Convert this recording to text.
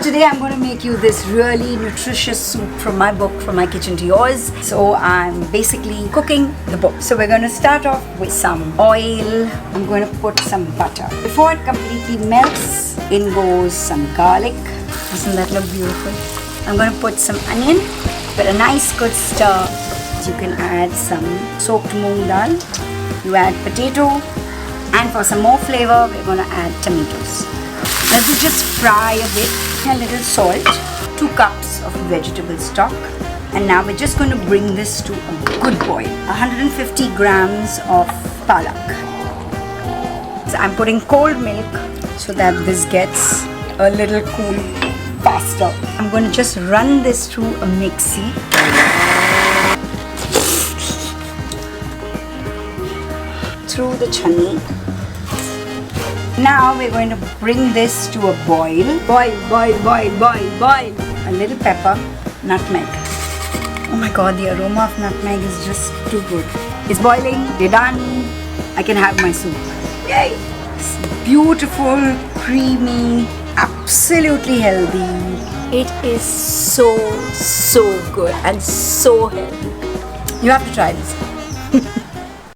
today I'm going to make you this really nutritious soup from my book, From My Kitchen to Yours. So I'm basically cooking the book. So we're going to start off with some oil. I'm going to put some butter. Before it completely melts, in goes some garlic. Doesn't that look beautiful? I'm going to put some onion with a nice good stir. You can add some soaked moong dal. You add potato, and for some more flavor, we're going to add tomatoes. Let this just fry a bit. A little salt, 2 cups of vegetable stock, and now we're just going to bring this to a good boil. 150 grams of palak. So I'm putting cold milk so that this gets a little cool faster. I'm going to just run this through a mixie. Through the chutney. Now we're going to bring this to a boil. Boil. A little pepper, nutmeg. Oh my god, the aroma of nutmeg is just too good. It's boiling, we're done. I can have my soup. Yay! It's beautiful, creamy, absolutely healthy. It is so good and so healthy. You have to try this.